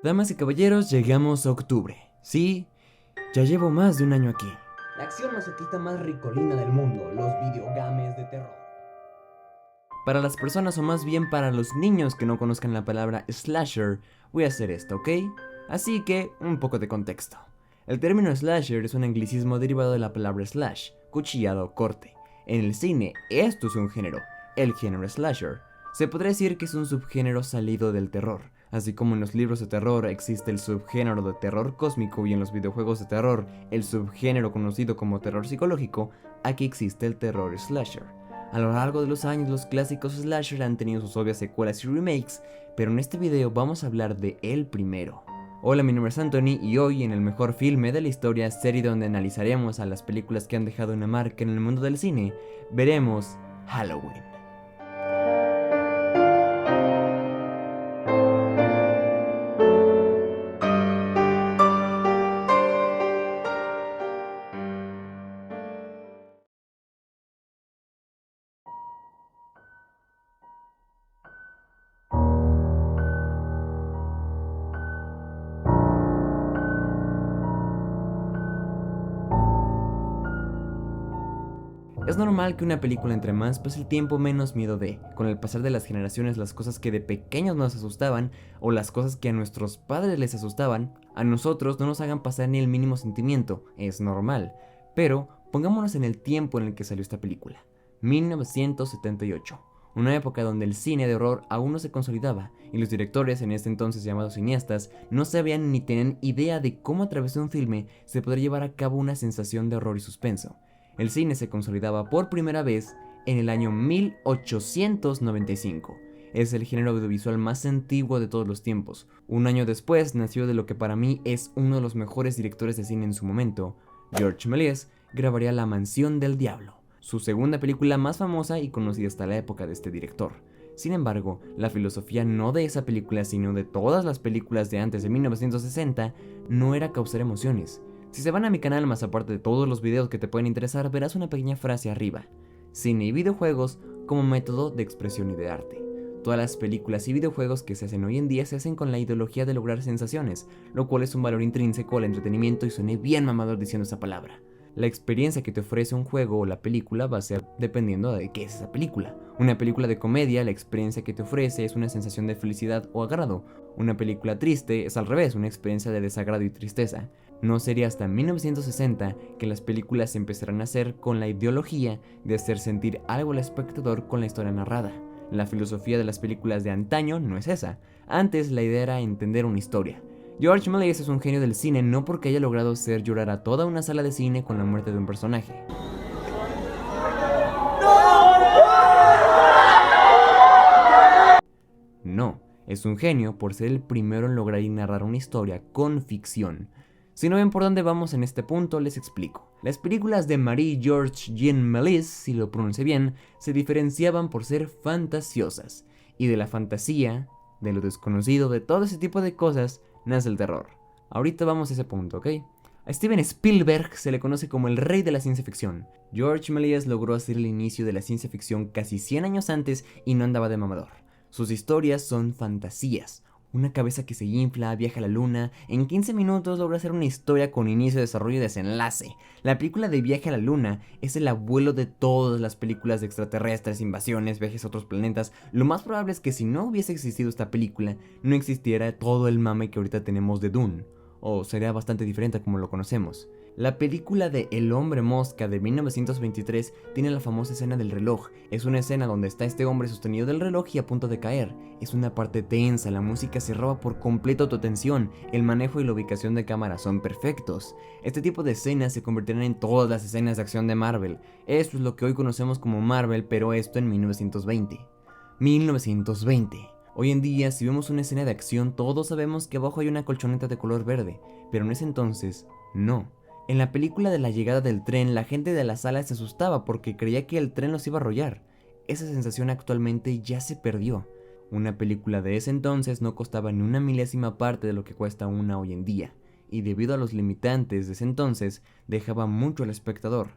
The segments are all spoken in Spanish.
Damas y caballeros, llegamos a octubre. Sí, ya llevo más de un año aquí. La acción masoquista más ricolina del mundo, los videogames de terror. Para las personas o más bien para los niños que no conozcan la palabra slasher, voy a hacer esto, ¿ok? Así que, un poco de contexto. El término slasher es un anglicismo derivado de la palabra slash, cuchillado o corte. En el cine, esto es un género, el género slasher. Se podría decir que es un subgénero salido del terror. Así como en los libros de terror existe el subgénero de terror cósmico y en los videojuegos de terror el subgénero conocido como terror psicológico, aquí existe el terror slasher. A lo largo de los años los clásicos slasher han tenido sus obvias secuelas y remakes, pero en este video vamos a hablar de el primero. Hola, mi nombre es Anthony y hoy en el mejor filme de la historia, serie donde analizaremos a las películas que han dejado una marca en el mundo del cine, veremos Halloween. Es normal que una película entre más pase el tiempo menos miedo dé. Con el pasar de las generaciones las cosas que de pequeños nos asustaban o las cosas que a nuestros padres les asustaban, a nosotros no nos hagan pasar ni el mínimo sentimiento, es normal. Pero pongámonos en el tiempo en el que salió esta película, 1978. Una época donde el cine de horror aún no se consolidaba y los directores, en este entonces llamados cineastas, no sabían ni tenían idea de cómo a través de un filme se podría llevar a cabo una sensación de horror y suspenso. El cine se consolidaba por primera vez en el año 1895. Es el género audiovisual más antiguo de todos los tiempos. Un año después nació de lo que para mí es uno de los mejores directores de cine en su momento. Georges Méliès grabaría La Mansión del Diablo, su segunda película más famosa y conocida hasta la época de este director. Sin embargo, la filosofía no de esa película, sino de todas las películas de antes de 1960, no era causar emociones. Si se van a mi canal, más aparte de todos los videos que te pueden interesar, verás una pequeña frase arriba: cine y videojuegos como método de expresión y de arte. Todas las películas y videojuegos que se hacen hoy en día se hacen con la ideología de lograr sensaciones, lo cual es un valor intrínseco al entretenimiento y soné bien mamador diciendo esa palabra. La experiencia que te ofrece un juego o la película va a ser dependiendo de qué es esa película. Una película de comedia, la experiencia que te ofrece es una sensación de felicidad o agrado. Una película triste es al revés, una experiencia de desagrado y tristeza. No sería hasta 1960 que las películas empezarán a hacer con la ideología de hacer sentir algo al espectador con la historia narrada. La filosofía de las películas de antaño no es esa. Antes la idea era entender una historia. Georges Méliès es un genio del cine no porque haya logrado hacer llorar a toda una sala de cine con la muerte de un personaje. No, es un genio por ser el primero en lograr y narrar una historia con ficción. Si no ven por dónde vamos en este punto, les explico. Las películas de Marie-Georges Jean Méliès, si lo pronuncie bien, se diferenciaban por ser fantasiosas. Y de la fantasía, de lo desconocido, de todo ese tipo de cosas, nace el terror. Ahorita vamos a ese punto, ¿ok? A Steven Spielberg se le conoce como el rey de la ciencia ficción. Georges Méliès logró hacer el inicio de la ciencia ficción casi 100 años antes y no andaba de mamador. Sus historias son fantasías. Una cabeza que se infla, viaja a la luna, en 15 minutos logra hacer una historia con inicio, desarrollo y desenlace. La película de Viaje a la Luna es el abuelo de todas las películas de extraterrestres, invasiones, viajes a otros planetas. Lo más probable es que si no hubiese existido esta película, no existiera todo el mame que ahorita tenemos de Dune, o sería bastante diferente como lo conocemos. La película de El Hombre Mosca de 1923 tiene la famosa escena del reloj. Es una escena donde está este hombre sostenido del reloj y a punto de caer. Es una parte tensa, la música se roba por completo tu atención, el manejo y la ubicación de cámara son perfectos. Este tipo de escenas se convertirán en todas las escenas de acción de Marvel. Esto es lo que hoy conocemos como Marvel, pero esto en 1920. 1920. Hoy en día, si vemos una escena de acción, todos sabemos que abajo hay una colchoneta de color verde, pero en ese entonces, no. En la película de la llegada del tren, la gente de la sala se asustaba porque creía que el tren los iba a arrollar. Esa sensación actualmente ya se perdió. Una película de ese entonces no costaba ni una milésima parte de lo que cuesta una hoy en día, y debido a los limitantes de ese entonces, dejaba mucho al espectador.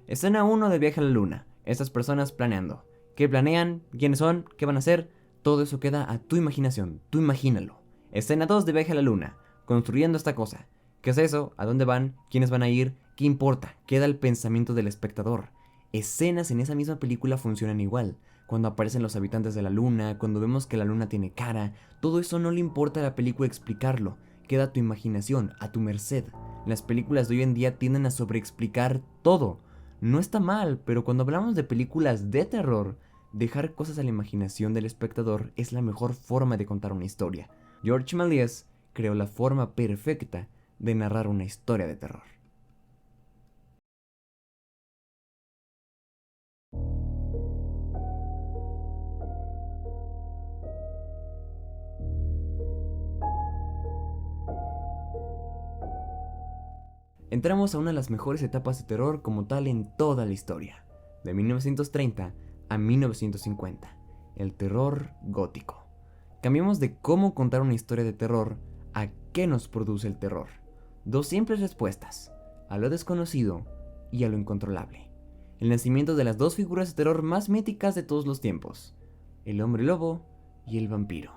Escena 1 de Viaje a la Luna. Estas personas planeando. ¿Qué planean? ¿Quiénes son? ¿Qué van a hacer? Todo eso queda a tu imaginación, tú imagínalo. Escena 2 de Viaje a la Luna, construyendo esta cosa. ¿Qué es eso? ¿A dónde van? ¿Quiénes van a ir? ¿Qué importa? Queda el pensamiento del espectador. Escenas en esa misma película funcionan igual. Cuando aparecen los habitantes de la luna, cuando vemos que la luna tiene cara, todo eso no le importa a la película explicarlo. Queda a tu imaginación, a tu merced. Las películas de hoy en día tienden a sobreexplicar todo. No está mal, pero cuando hablamos de películas de terror, dejar cosas a la imaginación del espectador es la mejor forma de contar una historia. George Méliès creó la forma perfecta de narrar una historia de terror. Entramos a una de las mejores etapas de terror como tal en toda la historia, de 1930 a 1950, el terror gótico. Cambiamos de cómo contar una historia de terror a qué nos produce el terror. Dos simples respuestas, a lo desconocido y a lo incontrolable. El nacimiento de las dos figuras de terror más míticas de todos los tiempos, el hombre lobo y el vampiro.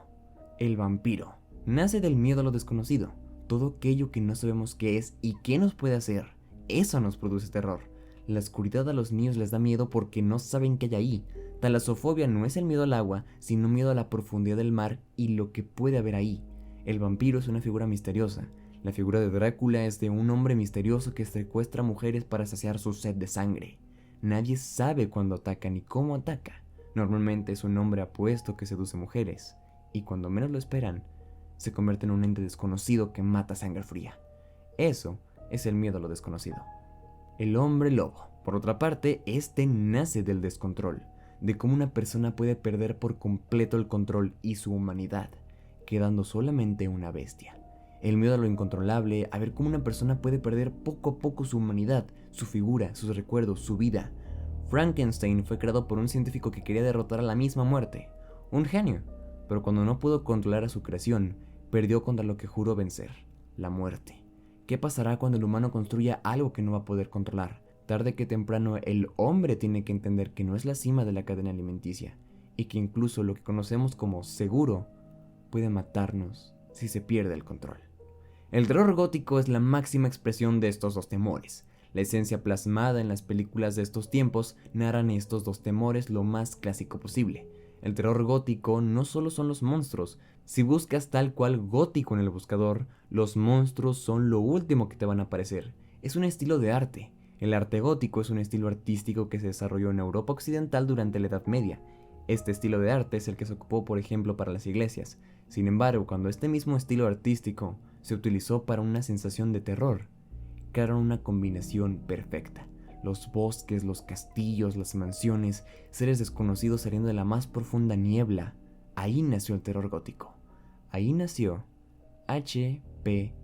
El vampiro nace del miedo a lo desconocido. Todo aquello que no sabemos qué es y qué nos puede hacer, eso nos produce terror. La oscuridad a los niños les da miedo porque no saben qué hay ahí. Talasofobia no es el miedo al agua, sino miedo a la profundidad del mar y lo que puede haber ahí. El vampiro es una figura misteriosa. La figura de Drácula es de un hombre misterioso que secuestra mujeres para saciar su sed de sangre. Nadie sabe cuándo ataca ni cómo ataca. Normalmente es un hombre apuesto que seduce mujeres, y cuando menos lo esperan, se convierte en un ente desconocido que mata a sangre fría. Eso es el miedo a lo desconocido. El hombre lobo, por otra parte, este nace del descontrol, de cómo una persona puede perder por completo el control y su humanidad, quedando solamente una bestia. El miedo a lo incontrolable, a ver cómo una persona puede perder poco a poco su humanidad, su figura, sus recuerdos, su vida. Frankenstein fue creado por un científico que quería derrotar a la misma muerte, un genio, pero cuando no pudo controlar a su creación, perdió contra lo que juró vencer, la muerte. ¿Qué pasará cuando el humano construya algo que no va a poder controlar? Tarde que temprano el hombre tiene que entender que no es la cima de la cadena alimenticia, y que incluso lo que conocemos como seguro puede matarnos si se pierde el control. El terror gótico es la máxima expresión de estos dos temores. La esencia plasmada en las películas de estos tiempos narran estos dos temores lo más clásico posible. El terror gótico no solo son los monstruos. Si buscas tal cual gótico en el buscador, los monstruos son lo último que te van a aparecer. Es un estilo de arte. El arte gótico es un estilo artístico que se desarrolló en Europa Occidental durante la Edad Media. Este estilo de arte es el que se ocupó, por ejemplo, para las iglesias. Sin embargo, cuando este mismo estilo artístico se utilizó para una sensación de terror, crearon una combinación perfecta. Los bosques, los castillos, las mansiones, seres desconocidos saliendo de la más profunda niebla. Ahí nació el terror gótico. Ahí nació H.P.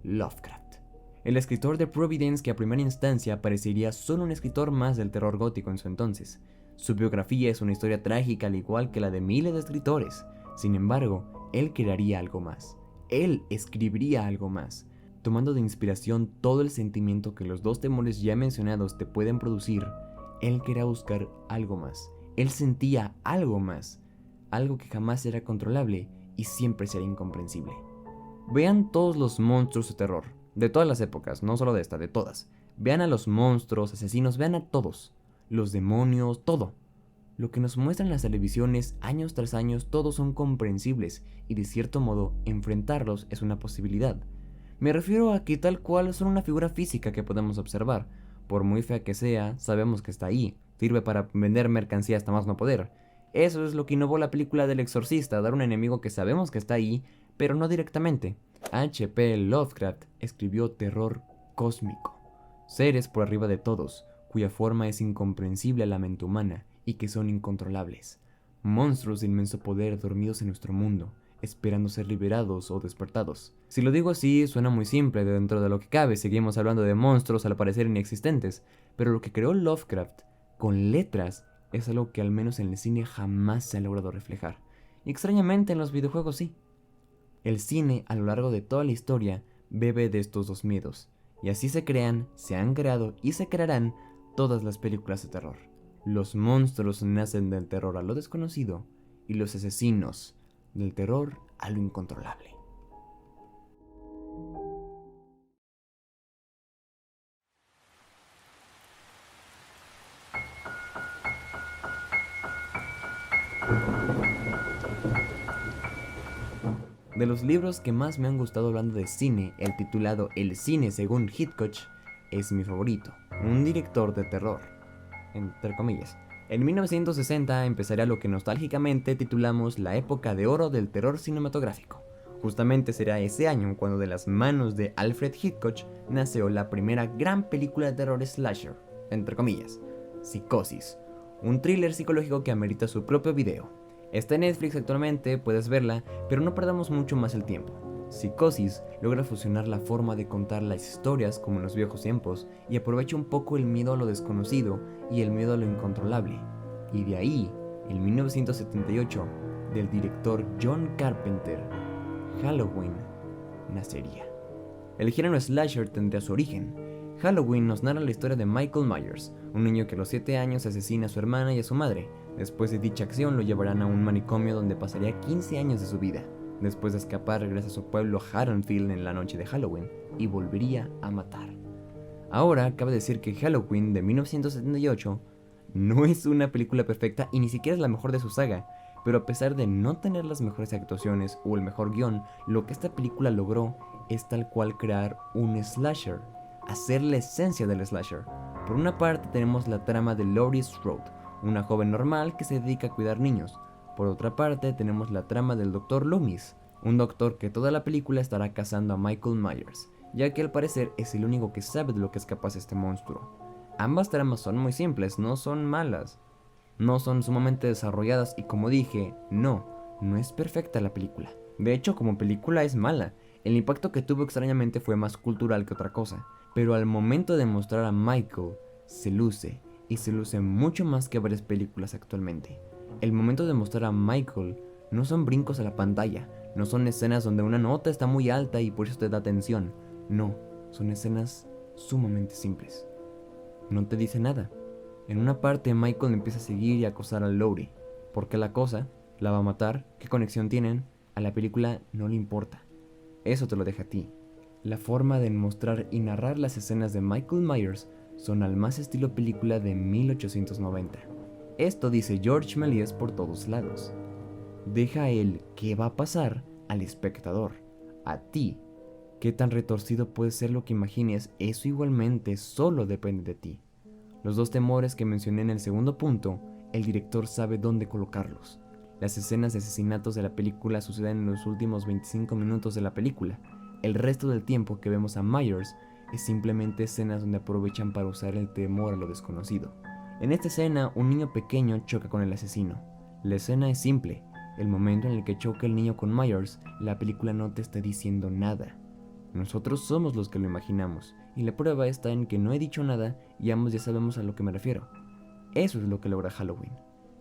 Lovecraft, el escritor de Providence que a primera instancia parecería solo un escritor más del terror gótico en su entonces. Su biografía es una historia trágica al igual que la de miles de escritores. Sin embargo, él crearía algo más. Él escribiría algo más, tomando de inspiración todo el sentimiento que los dos temores ya mencionados te pueden producir. Él quería buscar algo más. Él sentía algo más, algo que jamás será controlable y siempre será incomprensible. Vean todos los monstruos de terror, de todas las épocas, no solo de esta, de todas. Vean a los monstruos, asesinos, vean a todos, los demonios, todo. Lo que nos muestran las televisiones años tras años, todos son comprensibles y de cierto modo enfrentarlos es una posibilidad. Me refiero a que tal cual son una figura física que podemos observar. Por muy fea que sea, sabemos que está ahí. Sirve para vender mercancía hasta más no poder. Eso es lo que innovó la película del Exorcista, dar un enemigo que sabemos que está ahí, pero no directamente. H.P. Lovecraft escribió terror cósmico. Seres por arriba de todos, cuya forma es incomprensible a la mente humana y que son incontrolables. Monstruos de inmenso poder dormidos en nuestro mundo, esperando ser liberados o despertados. Si lo digo así, suena muy simple dentro de lo que cabe, seguimos hablando de monstruos al parecer inexistentes, pero lo que creó Lovecraft, con letras, es algo que al menos en el cine jamás se ha logrado reflejar. Y extrañamente en los videojuegos sí. El cine, a lo largo de toda la historia, bebe de estos dos miedos, y así se crean, se han creado y se crearán todas las películas de terror. Los monstruos nacen del terror a lo desconocido, y los asesinos del terror a lo incontrolable. De los libros que más me han gustado hablando de cine, el titulado El cine según Hitchcock es mi favorito, un director de terror, entre comillas. En 1960 empezaría lo que nostálgicamente titulamos la época de oro del terror cinematográfico. Justamente será ese año cuando de las manos de Alfred Hitchcock nació la primera gran película de terror slasher, entre comillas, Psicosis, un thriller psicológico que amerita su propio video. Está en Netflix actualmente, puedes verla, pero no perdamos mucho más el tiempo. Psicosis logra fusionar la forma de contar las historias como en los viejos tiempos y aprovecha un poco el miedo a lo desconocido y el miedo a lo incontrolable. Y de ahí, en 1978, del director John Carpenter, Halloween nacería. El género slasher tendría su origen. Halloween nos narra la historia de Michael Myers, un niño que a los 7 años asesina a su hermana y a su madre. Después de dicha acción lo llevarán a un manicomio donde pasaría 15 años de su vida. Después de escapar regresa a su pueblo Haddonfield en la noche de Halloween y volvería a matar. Ahora cabe decir que Halloween de 1978 no es una película perfecta y ni siquiera es la mejor de su saga, pero a pesar de no tener las mejores actuaciones o el mejor guión, lo que esta película logró es tal cual crear un slasher, hacer la esencia del slasher. Por una parte tenemos la trama de Laurie Strode, una joven normal que se dedica a cuidar niños. Por otra parte tenemos la trama del Dr. Loomis, un doctor que toda la película estará cazando a Michael Myers, ya que al parecer es el único que sabe de lo que es capaz este monstruo. Ambas tramas son muy simples, no son malas, no son sumamente desarrolladas y como dije, no es perfecta la película. De hecho, como película es mala. El impacto que tuvo extrañamente fue más cultural que otra cosa, pero al momento de mostrar a Michael, se luce, y se luce mucho más que varias películas actualmente. El momento de mostrar a Michael no son brincos a la pantalla, no son escenas donde una nota está muy alta y por eso te da tensión, no, son escenas sumamente simples. No te dice nada. En una parte Michael empieza a seguir y a acosar a Laurie. ¿Por qué la acosa? ¿La va a matar? ¿Qué conexión tienen? A la película no le importa. Eso te lo deja a ti. La forma de mostrar y narrar las escenas de Michael Myers son al más estilo película de 1890. Esto dice George Méliès por todos lados. Deja el ¿qué va a pasar? Al espectador, a ti. ¿Qué tan retorcido puede ser lo que imagines? Eso igualmente solo depende de ti. Los dos temores que mencioné en el segundo punto, el director sabe dónde colocarlos. Las escenas de asesinatos de la película suceden en los últimos 25 minutos de la película. El resto del tiempo que vemos a Myers es simplemente escenas donde aprovechan para usar el temor a lo desconocido. En esta escena, un niño pequeño choca con el asesino. La escena es simple. El momento en el que choca el niño con Myers, la película no te está diciendo nada. Nosotros somos los que lo imaginamos, y la prueba está en que no he dicho nada y ambos ya sabemos a lo que me refiero. Eso es lo que logra Halloween.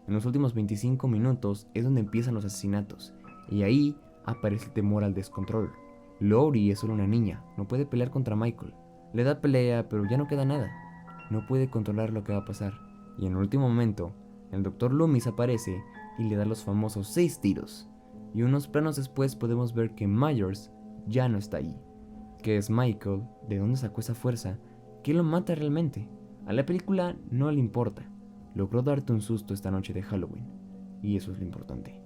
En los últimos 25 minutos es donde empiezan los asesinatos, y ahí aparece el temor al descontrol. Laurie es solo una niña, no puede pelear contra Michael. Le da pelea, pero ya no queda nada. No puede controlar lo que va a pasar. Y en el último momento, el Dr. Loomis aparece y le da los famosos 6 tiros. Y unos planos después podemos ver que Myers ya no está ahí. ¿Qué es Michael? ¿De dónde sacó esa fuerza? ¿Qué lo mata realmente? A la película no le importa. Logró darte un susto esta noche de Halloween. Y eso es lo importante.